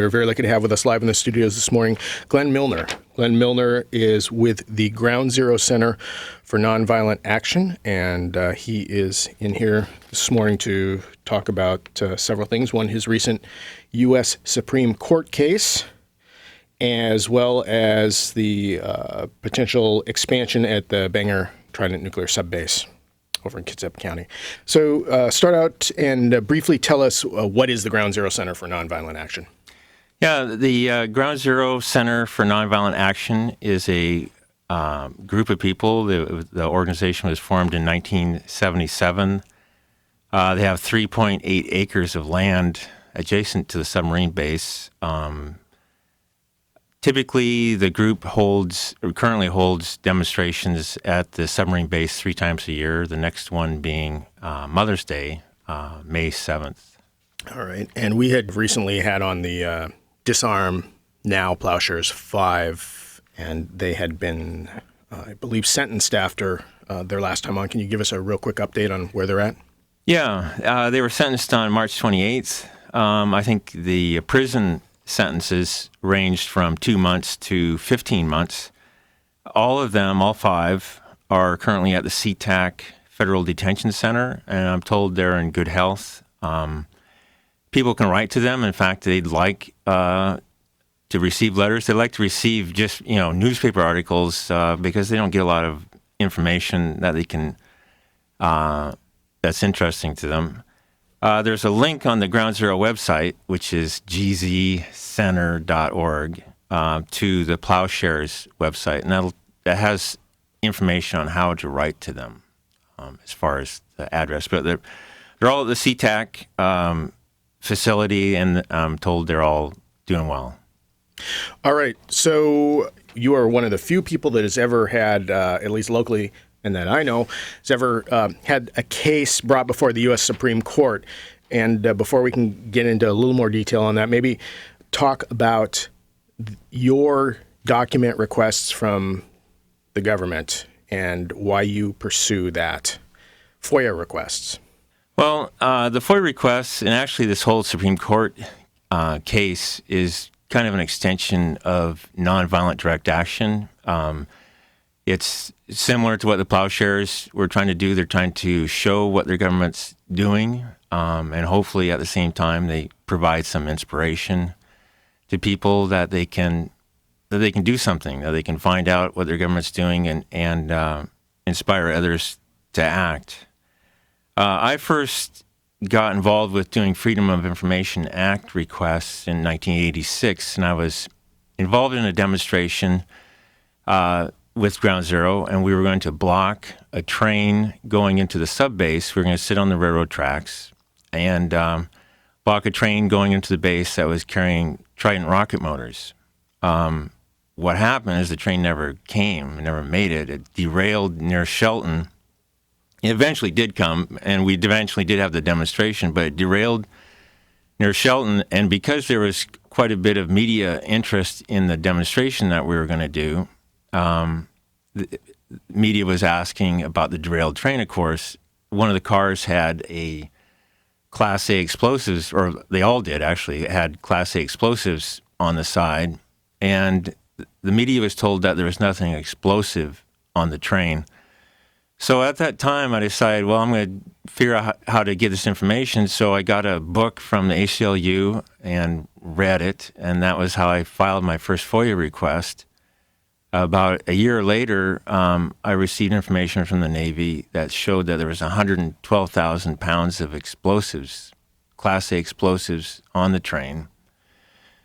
We're very lucky to have with us live in the studios this morning Glen Milner. Glen Milner is with the Ground Zero Center for Nonviolent Action, and he is in here this morning to talk about several things. One, his recent U.S. Supreme Court case, as well as the potential expansion at the Bangor Trident nuclear subbase over in Kitsap County. So start out and briefly tell us what is the Ground Zero Center for Nonviolent Action? Yeah, the Ground Zero Center for Nonviolent Action is a group of people. The organization was formed in 1977. They have 3.8 acres of land adjacent to the submarine base. Typically, the group currently holds demonstrations at the submarine base 3 times a year, the next one being Mother's Day, May 7th. All right. And we had recently had on the Disarm Now Plowshares 5, and they had been, I believe, sentenced after their last time on. Can you give us a real quick update on where they're at? Yeah, they were sentenced on March 28th. I think the prison sentences ranged from 2 months to 15 months. All of them, all 5, are currently at the SeaTac Federal Detention Center, and I'm told they're in good health. People can write to them. In fact, they'd like to receive letters. They'd like to receive just, newspaper articles because they don't get a lot of information that they can that's interesting to them. There's a link on the Ground Zero website, which is gzcenter.org, to the Plowshares website, and that has information on how to write to them as far as the address. But they're all at the SeaTac facility, and I'm told they're all doing well. All right. So you are one of the few people that has ever had, at least locally, and that I know, has ever had a case brought before the U.S. Supreme Court. And before we can get into a little more detail on that, maybe talk about your document requests from the government and why you pursue that, FOIA requests. Well, the FOIA requests, and actually this whole Supreme Court case is kind of an extension of nonviolent direct action. It's similar to what the Plowshares were trying to do. They're trying to show what their government's doing, and hopefully at the same time they provide some inspiration to people that they can do something, that they can find out what their government's doing and inspire others to act. I first got involved with doing Freedom of Information Act requests in 1986, and I was involved in a demonstration with Ground Zero, and we were going to block a train going into the subbase. We were going to sit on the railroad tracks and block a train going into the base that was carrying Trident rocket motors. What happened is the train never came, never made it. It derailed near Shelton. It eventually did come, and we eventually did have the demonstration, but it derailed near Shelton, and because there was quite a bit of media interest in the demonstration that we were going to do, the media was asking about the derailed train, of course. One of the cars had a Class A explosives, or they all did actually, had Class A explosives on the side, and the media was told that there was nothing explosive on the train. So at that time, I decided, well, I'm going to figure out how to get this information. So I got a book from the ACLU and read it, and that was how I filed my first FOIA request. About a year later, I received information from the Navy that showed that there was 112,000 pounds of explosives, Class A explosives, on the train.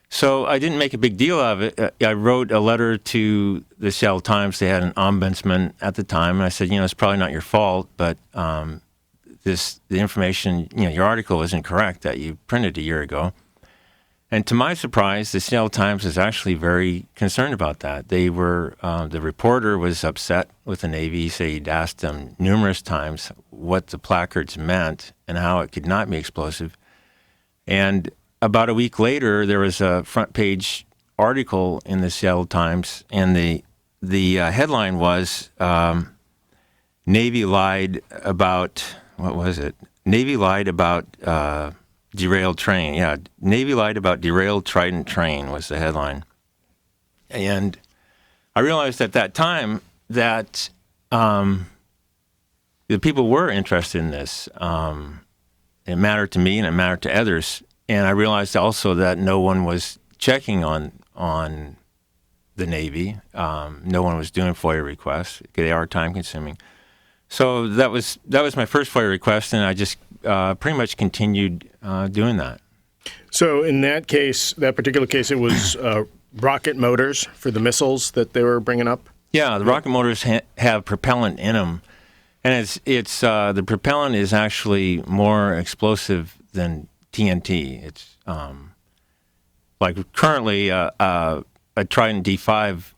So I didn't make a big deal of it. I wrote a letter to the Seattle Times. They had an ombudsman at the time, and I said, it's probably not your fault, but the information, your article was incorrect that you printed a year ago. And to my surprise, the Seattle Times is actually very concerned about that. They were, the reporter was upset with the Navy. He said he'd asked them numerous times what the placards meant and how it could not be explosive. And about a week later, there was a front page article in the Seattle Times, and the headline was Navy lied about, what was it? Navy lied about derailed train. Yeah, Navy lied about derailed Trident train was the headline. And I realized at that time that the people were interested in this. It mattered to me and it mattered to others. And I realized also that no one was checking on the Navy. No one was doing FOIA requests. They are time consuming. So that was my first FOIA request, and I just pretty much continued doing that. So in that case, that particular case, it was rocket motors for the missiles that they were bringing up? Yeah, the rocket motors have propellant in them, and it's the propellant is actually more explosive than TNT. It's like currently a Trident D5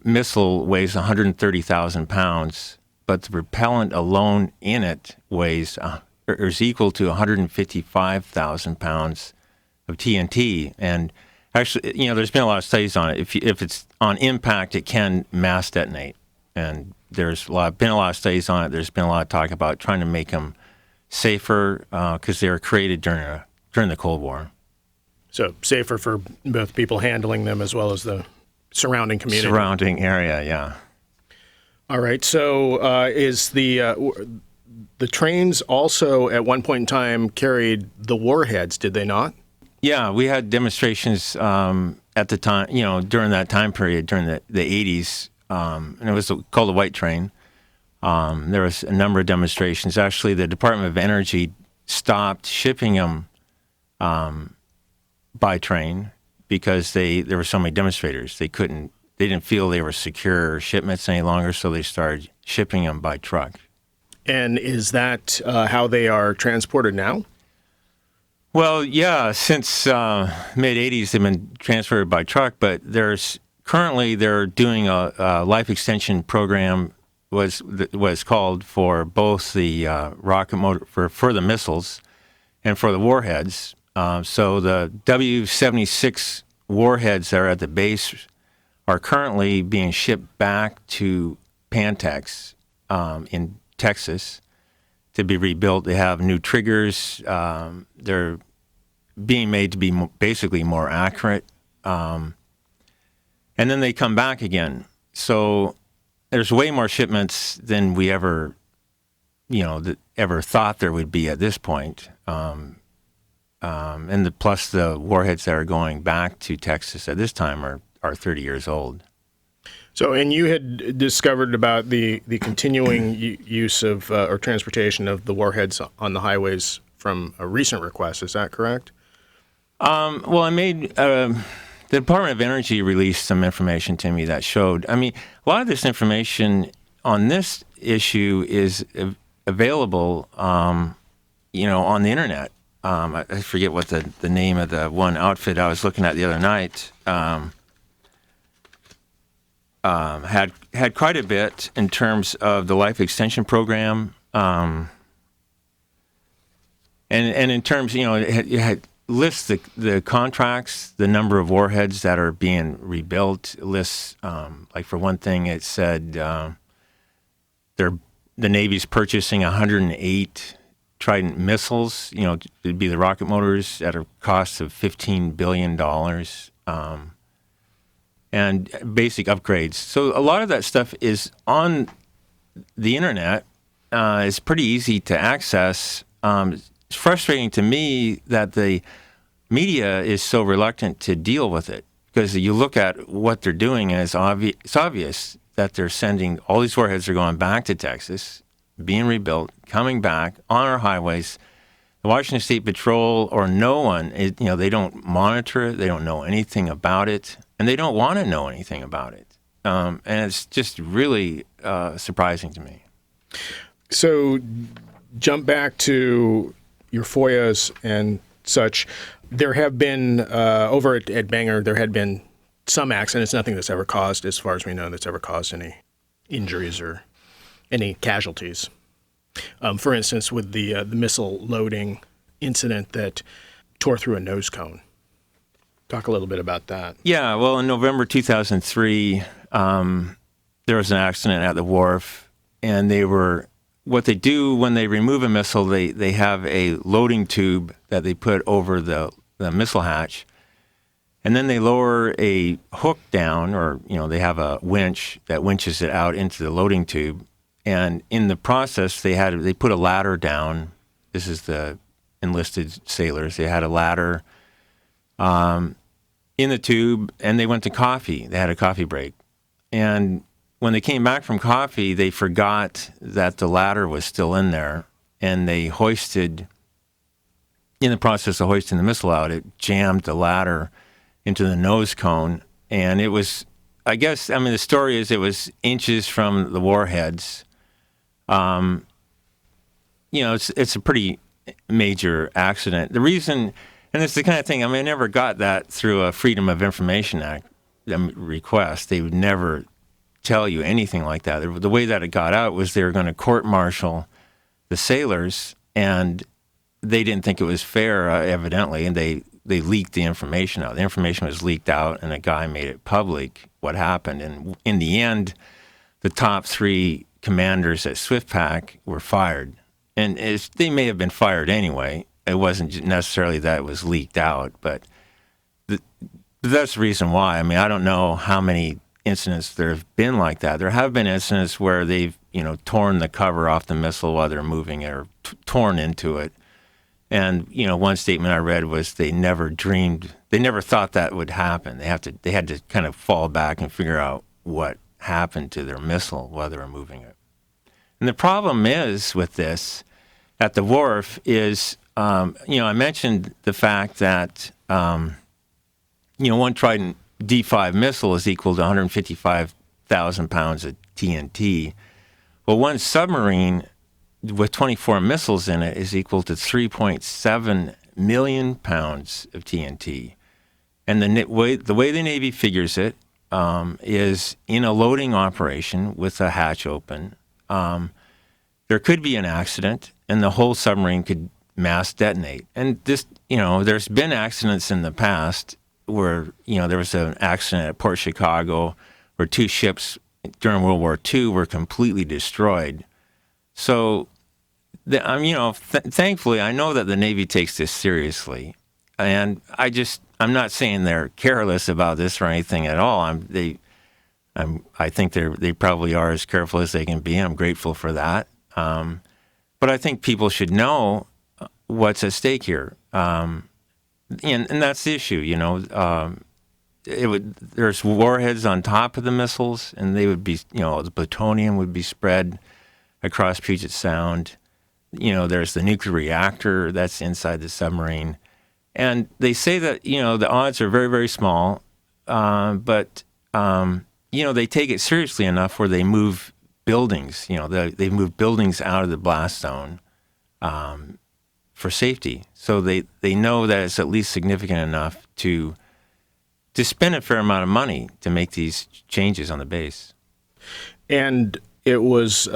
missile weighs 130,000 pounds, but the propellant alone in it weighs is equal to 155,000 pounds of TNT. And actually, there's been a lot of studies on it. If it's on impact, it can mass detonate. And there's been a lot of studies on it. There's been a lot of talk about trying to make them safer because they were created during the Cold War. So safer for both people handling them as well as the surrounding community. Surrounding area, yeah. All right. So is the trains also at one point in time carried the warheads, did they not? Yeah, we had demonstrations at the time, during that time period, during the 80s, and it was called the White Train. There was a number of demonstrations. Actually, the Department of Energy stopped shipping them by train because there were so many demonstrators. They didn't feel they were secure shipments any longer, so they started shipping them by truck. And is that how they are transported now? Well, yeah, since mid-'80s they've been transferred by truck, but they're doing a life extension program was called for both the rocket motor for the missiles and for the warheads. So the W-76 warheads that are at the base are currently being shipped back to Pantex in Texas to be rebuilt. They have new triggers. They're being made to be basically more accurate. And then they come back again. So there's way more shipments than we ever thought there would be at this point. And plus the warheads that are going back to Texas at this time are 30 years old. So, and you had discovered about the continuing use of or transportation of the warheads on the highways from a recent request. Is that correct? Well, I made the Department of Energy released some information to me that showed. I mean, a lot of this information on this issue is available, on the internet. I forget what the name of the one outfit I was looking at the other night. Had quite a bit in terms of the life extension program, and in terms, it had lists the contracts, the number of warheads that are being rebuilt. Lists, like for one thing, it said the Navy's purchasing 108 Trident missiles. It'd be the rocket motors at a cost of $15 billion. And basic upgrades. So a lot of that stuff is on the internet. It's pretty easy to access. It's frustrating to me that the media is so reluctant to deal with it, because you look at what they're doing and it's obvious that they're sending all these warheads are going back to Texas, being rebuilt, coming back on our highways. The Washington State Patrol or no one, they don't monitor it. They don't know anything about it. And they don't want to know anything about it. And it's just really surprising to me. So jump back to your FOIAs and such. There have been, over at Bangor, there had been some accidents, nothing that's ever caused, as far as we know, that's ever caused any injuries or any casualties. For instance, with the missile loading incident that tore through a nose cone. Talk a little bit about that. Yeah, well, in November 2003, there was an accident at the wharf, and what they do when they remove a missile, they have a loading tube that they put over the missile hatch. And then they lower a hook down, or, they have a winch that winches it out into the loading tube. And in the process, they put a ladder down. This is the enlisted sailors. They had a ladder in the tube, and they went to coffee. They had a coffee break. And when they came back from coffee, they forgot that the ladder was still in there. And they in the process of hoisting the missile out, it jammed the ladder into the nose cone. And it was, the story is it was inches from the warheads. It's a pretty major accident. The reason, and it's the kind of thing, I never got that through a Freedom of Information Act request. They would never tell you anything like that. The way that it got out was they were going to court-martial the sailors, and they didn't think it was fair, evidently, and they leaked the information out. The information was leaked out, and a guy made it public what happened. And in the end, the top 3 commanders at SwiftPack were fired. And they may have been fired anyway. It wasn't necessarily that it was leaked out, but that's the reason why. I don't know how many incidents there have been like that. There have been incidents where they've, torn the cover off the missile while they're moving it, or torn into it. And, one statement I read was they never thought that would happen. They had to kind of fall back and figure out what happened to their missile while they were moving it. And the problem is with this at the wharf is, I mentioned the fact that, one Trident D5 missile is equal to 155,000 pounds of TNT. Well, one submarine with 24 missiles in it is equal to 3.7 million pounds of TNT. And the way the Navy figures it is in a loading operation with a hatch open, there could be an accident and the whole submarine could mass detonate. And this, there's been accidents in the past where, there was an accident at Port Chicago where 2 ships during World War II were completely destroyed. So, thankfully, I know that the Navy takes this seriously. And I'm not saying they're careless about this or anything at all. I think they probably are as careful as they can be. I'm grateful for that. But I think people should know what's at stake here. And that's the issue, there's warheads on top of the missiles, and they would be, the plutonium would be spread across Puget Sound. There's the nuclear reactor that's inside the submarine. And they say that, the odds are very, very small, but they take it seriously enough where they move buildings. They move buildings out of the blast zone for safety. So they know that it's at least significant enough to spend a fair amount of money to make these changes on the base. And it was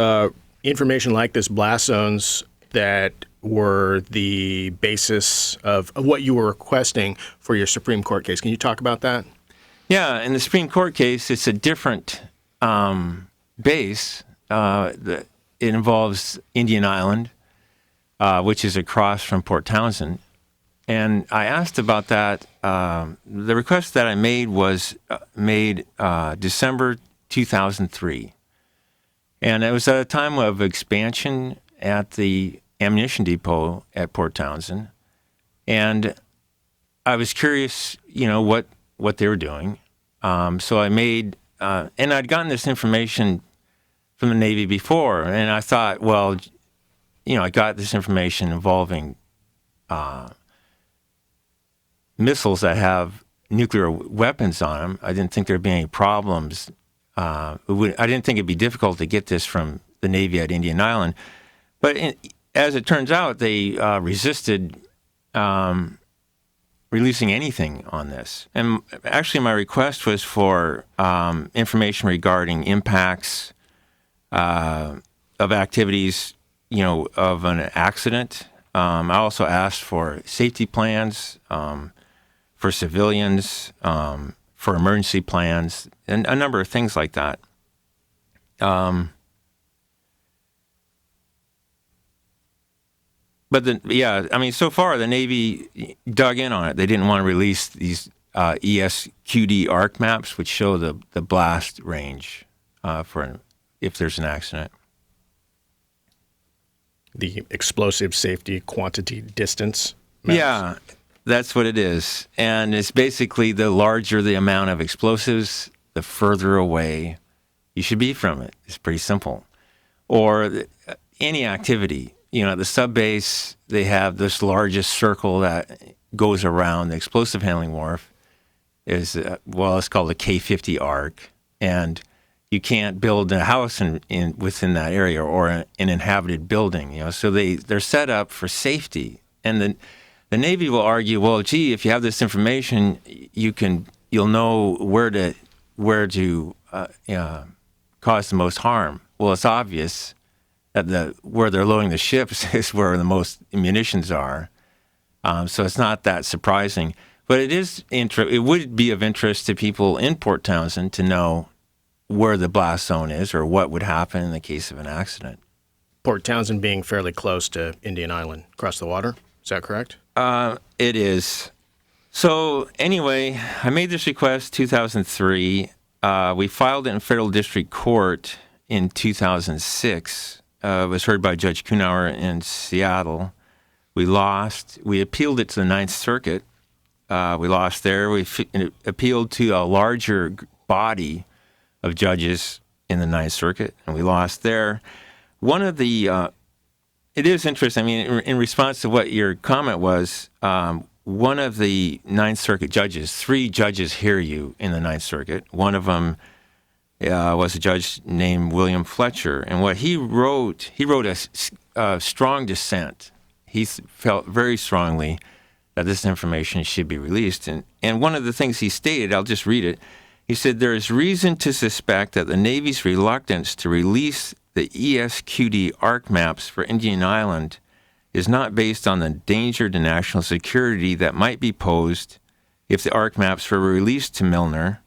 information like this, blast zones, that were the basis of what you were requesting for your Supreme Court case. Can you talk about that? Yeah, in the Supreme Court case, it's a different base. It involves Indian Island, which is across from Port Townsend. And I asked about that. The request that I made was made December 2003. And it was at a time of expansion at the ammunition depot at Port Townsend. And I was curious, what they were doing. So I made, and I'd gotten this information from the Navy before. And I thought, well, I got this information involving missiles that have nuclear weapons on them. I didn't think there'd be any problems. I didn't think it'd be difficult to get this from the Navy at Indian Island. But as it turns out, they resisted releasing anything on this. And actually, my request was for information regarding impacts of activities, of an accident. I also asked for safety plans for civilians, for emergency plans, and a number of things like that. But so far the Navy dug in on it. They didn't want to release these ESQD arc maps, which show the blast range if there's an accident. The explosive safety quantity distance maps. Yeah, that's what it is. And it's basically the larger the amount of explosives, the further away you should be from it. It's pretty simple. Or any activity. At the subbase, they have this largest circle that goes around the explosive handling wharf. It's called the K50 arc. And you can't build a house within that area or an inhabited building. So they're set up for safety. And the Navy will argue, well, gee, if you have this information, you'll know where to cause the most harm. Well, it's obvious that where they're loading the ships is where the most munitions are. So it's not that surprising. But it would be of interest to people in Port Townsend to know where the blast zone is or what would happen in the case of an accident. Port Townsend being fairly close to Indian Island, across the water. Is that correct? It is. So anyway, I made this request 2003. We filed it in federal district court in 2006. It was heard by Judge Kuhnauer in Seattle. We lost. We appealed it to the Ninth Circuit. We lost there. We appealed to a larger body of judges in the Ninth Circuit, and we lost there. One of the it is interesting. I mean, in response to what your comment was, one of the Ninth Circuit judges, 3 judges hear you in the Ninth Circuit. One of them was a judge named William Fletcher, and what he wrote a strong dissent. He felt very strongly that this information should be released. And one of the things he stated, I'll just read it. He said, there is reason to suspect that the Navy's reluctance to release the ESQD arc maps for Indian Island is not based on the danger to national security that might be posed if the arc maps were released to Milner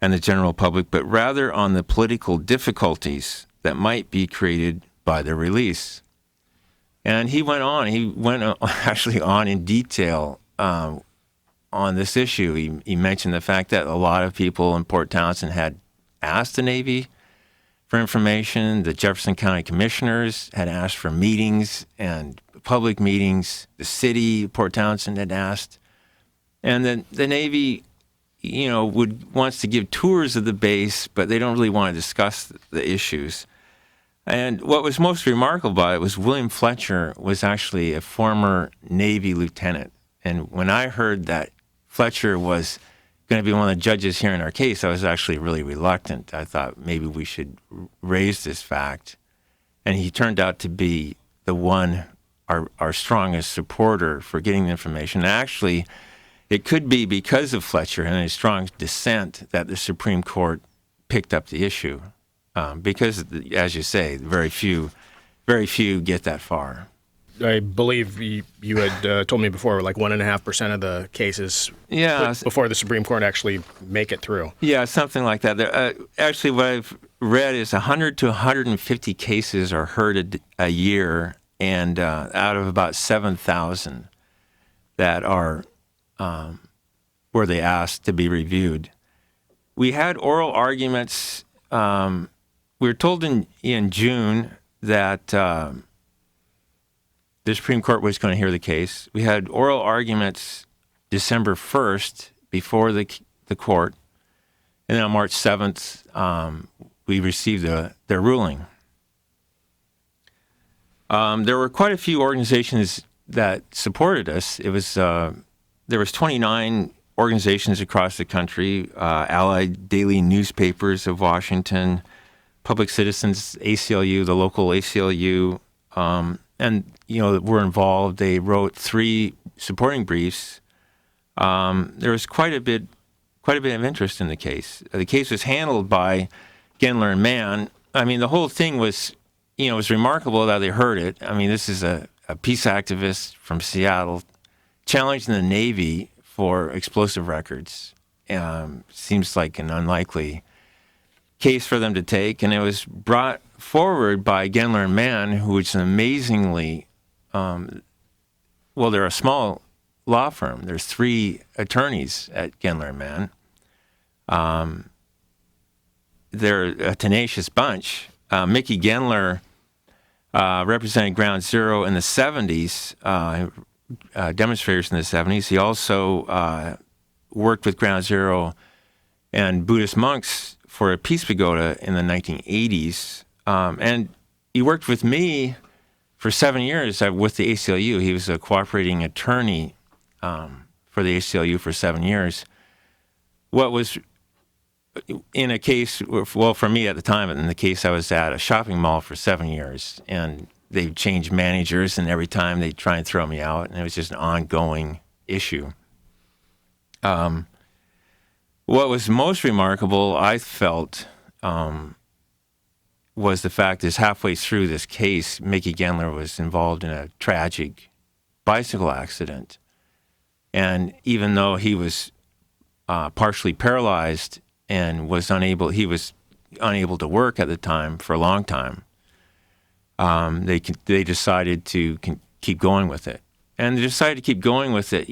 and the general public, but rather on the political difficulties that might be created by the release. And he went on in detail on this issue. He mentioned the fact that a lot of people in Port Townsend had asked the Navy for information. The Jefferson County commissioners had asked for meetings and public meetings. The city, Port Townsend, had asked. And then the Navy, wants to give tours of the base, but they don't really want to discuss the issues. And what was most remarkable about it was William Fletcher was actually a former Navy lieutenant. And when I heard that Fletcher was going to be one of the judges here in our case, I was actually really reluctant. I thought maybe we should raise this fact. And he turned out to be the one, our strongest supporter for getting the information. And actually, it could be because of Fletcher and his strong dissent that the Supreme Court picked up the issue. Because, as you say, very few get that far. I believe you had told me before, like 1.5% of the cases before the Supreme Court actually make it through. Yeah, something like that. Actually, what I've read is 100 to 150 cases are heard a year, and out of about 7,000 that are where they asked to be reviewed. We had oral arguments. We were told in June that the Supreme Court was going to hear the case. We had oral arguments December 1st before the court. And then on March 7th, we received their ruling. There were quite a few organizations that supported us. There was 29 organizations across the country, Allied Daily Newspapers of Washington, Public Citizens, ACLU, the local ACLU, and were involved. They wrote 3 supporting briefs. There was quite a bit of interest in the case. The case was handled by Gendler and Mann. I mean, the whole thing was, it was remarkable that they heard it. I mean, this is a peace activist from Seattle challenging the Navy for explosive records. Seems like an unlikely case for them to take, and it was brought forward by Gendler and Mann, who is an amazingly well, they're a small law firm. There's 3 attorneys at Gendler Mann. They're a tenacious bunch. Mickey Gendler represented Ground Zero in the 70s, demonstrators in the 70s. He also worked with Ground Zero and Buddhist monks for a peace pagoda in the 1980s. And he worked with me for 7 years with the ACLU. He was a cooperating attorney for the ACLU for 7 years. What was in a case, well, for me at the time, in the case I was at a shopping mall for 7 years, and they changed managers, and every time they try and throw me out, and it was just an ongoing issue. What was most remarkable, I felt, was the fact is halfway through this case, Mickey Gendler was involved in a tragic bicycle accident. And even though he was partially paralyzed and he was unable to work at the time for a long time, they decided to keep going with it. And they decided to keep going with it,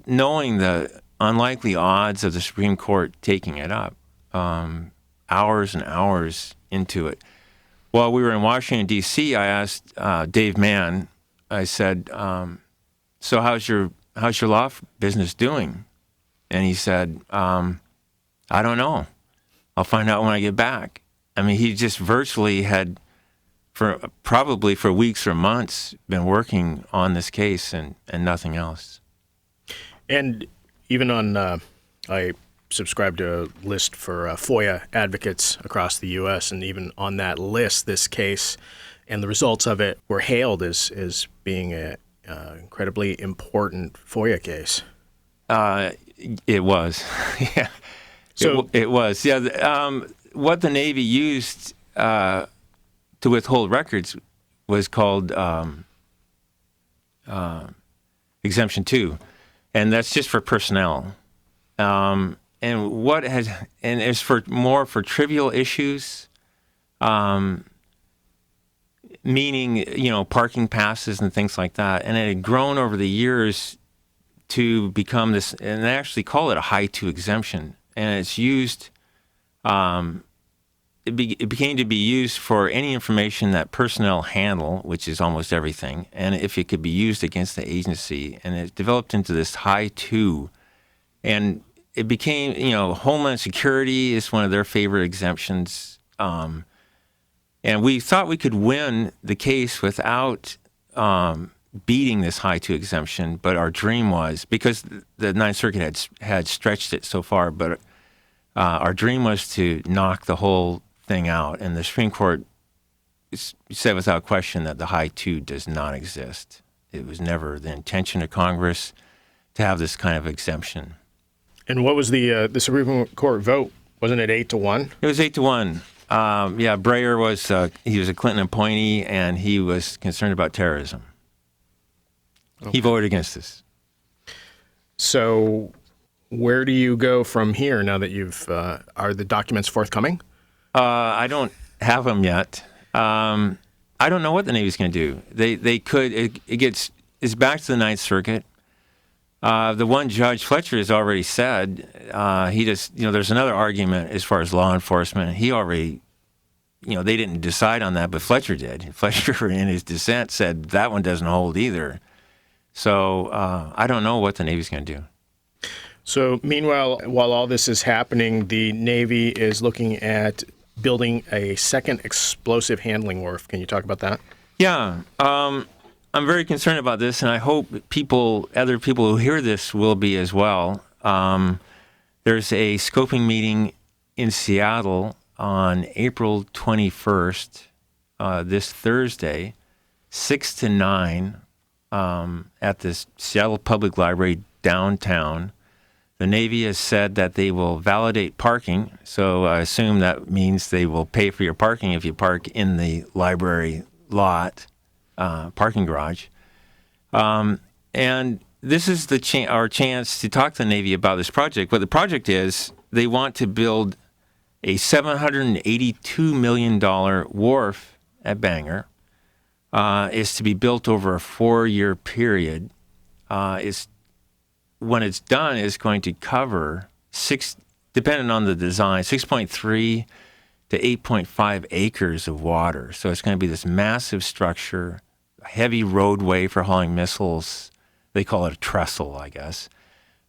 knowing the unlikely odds of the Supreme Court taking it up, hours and hours into it. While we were in Washington, D.C., I asked Dave Mann, I said, so how's your law business doing? And he said, I don't know. I'll find out when I get back. I mean, he just virtually had, probably for weeks or months, been working on this case and nothing else. And even on, I subscribe to a list for FOIA advocates across the U.S., and even on that list, this case and the results of it were hailed as being an incredibly important FOIA case. It was, yeah. So it was, yeah. What the Navy used to withhold records was called Exemption 2, and that's just for personnel. And it's for trivial issues, meaning parking passes and things like that. And it had grown over the years to become this, and they actually call it a high 2 exemption. And it's used. It became to be used for any information that personnel handle, which is almost everything, and if it could be used against the agency. And it developed into this high 2, and it became, Homeland Security is one of their favorite exemptions. And we thought we could win the case without beating this high 2 exemption, but our dream was, because the Ninth Circuit had stretched it so far, but our dream was to knock the whole thing out. And the Supreme Court said without question that the high 2 does not exist. It was never the intention of Congress to have this kind of exemption. And what was the Supreme Court vote? Wasn't it 8-1? It was 8-1. Yeah, Breyer was he was a Clinton appointee, and he was concerned about terrorism. Okay. He voted against this. So, where do you go from here now that are the documents forthcoming? I don't have them yet. I don't know what the Navy's going to do. They could. It's back to the Ninth Circuit. The one judge, Fletcher, has already said there's another argument as far as law enforcement. He already, they didn't decide on that, but Fletcher did. Fletcher, in his dissent, said that one doesn't hold either. So I don't know what the Navy's going to do. So meanwhile, while all this is happening, the Navy is looking at building a second explosive handling wharf. Can you talk about that? Yeah. I'm very concerned about this, and I hope other people who hear this will be as well. There's a scoping meeting in Seattle on April 21st, this Thursday, 6 to 9, at the Seattle Public Library downtown. The Navy has said that they will validate parking, so I assume that means they will pay for your parking if you park in the library lot. Parking garage. And this is our chance to talk to the Navy about this project. What the project is, they want to build a $782 million wharf at Bangor. It's to be built over a 4-year period. is, when it's done, is going to cover depending on the design, 6.3 to 8.5 acres of water. So it's going to be this massive structure, a heavy roadway for hauling missiles. They call it a trestle, I guess.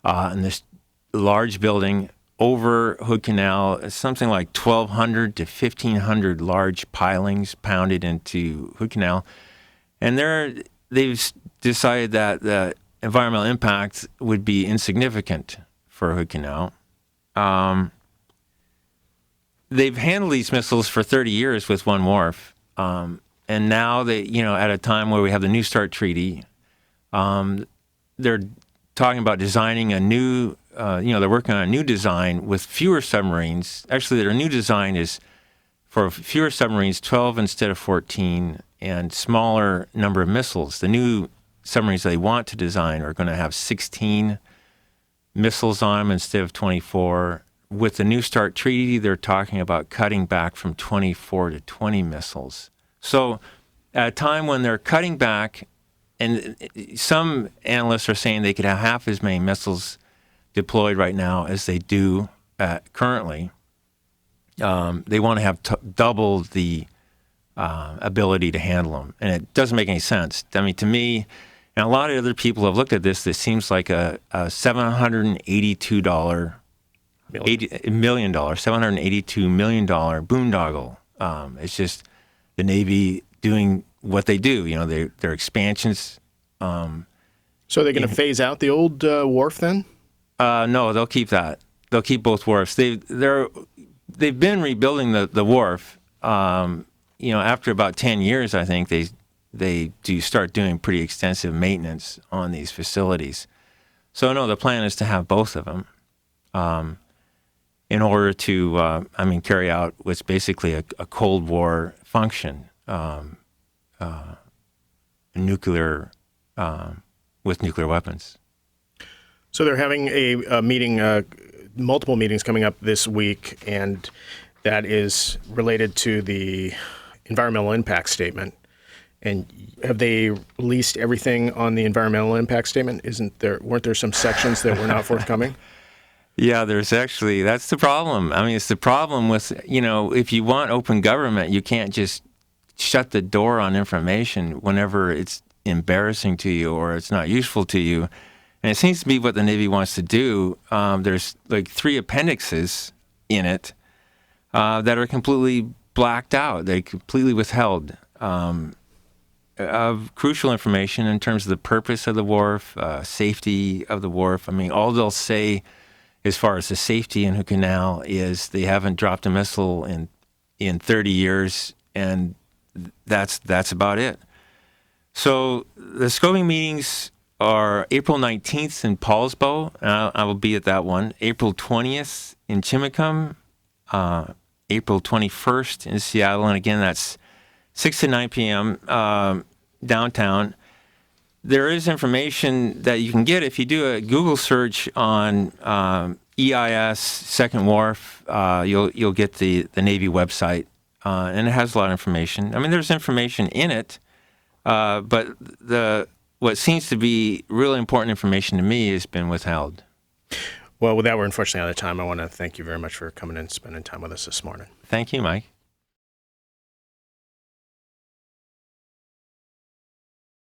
And this large building over Hood Canal, something like 1,200 to 1,500 large pilings pounded into Hood Canal. And they've decided that the environmental impact would be insignificant for Hood Canal. They've handled these missiles for 30 years with one wharf. And now they, at a time where we have the New START treaty, they're talking about designing a new, they're working on a new design with fewer submarines. Actually, their new design is for fewer submarines, 12 instead of 14, and smaller number of missiles. The new submarines they want to design are going to have 16 missiles on them instead of 24. With the New START treaty, they're talking about cutting back from 24 to 20 missiles. So at a time when they're cutting back, and some analysts are saying they could have half as many missiles deployed right now as they do currently, they want to have double the ability to handle them. And it doesn't make any sense. I mean, to me, and a lot of other people have looked at this, this seems like a $782 $782 million boondoggle. It's just the Navy doing what they do. Their expansions. So they're going to phase out the old wharf then? No, they'll keep that. They'll keep both wharfs. They've been rebuilding the wharf. After about 10 years, I think they do start doing pretty extensive maintenance on these facilities. So no, the plan is to have both of them. In order to, carry out what's basically a Cold War function, nuclear, with nuclear weapons. So they're having a meeting, multiple meetings coming up this week, and that is related to the environmental impact statement. And have they released everything on the environmental impact statement? Weren't there some sections that were not forthcoming? Yeah, that's the problem. I mean, it's the problem with, if you want open government, you can't just shut the door on information whenever it's embarrassing to you or it's not useful to you. And it seems to be what the Navy wants to do. There's like 3 appendixes in it that are completely blacked out. They completely withheld of crucial information in terms of the purpose of the wharf, safety of the wharf. I mean, all they'll say as far as the safety in Hood Canal is they haven't dropped a missile in 30 years, and that's about it. So the scoping meetings are April 19th in Paulsbo, and I will be at that one. April 20th in Chimicum, April 21st in Seattle, and again, that's 6 to 9 p.m. Downtown. There is information that you can get if you do a Google search on EIS Second Wharf. You'll get the Navy website, and it has a lot of information. I mean, there's information in it, but what seems to be really important information to me has been withheld. Well, with that, we're unfortunately out of time. I want to thank you very much for coming in and spending time with us this morning. Thank you, Mike.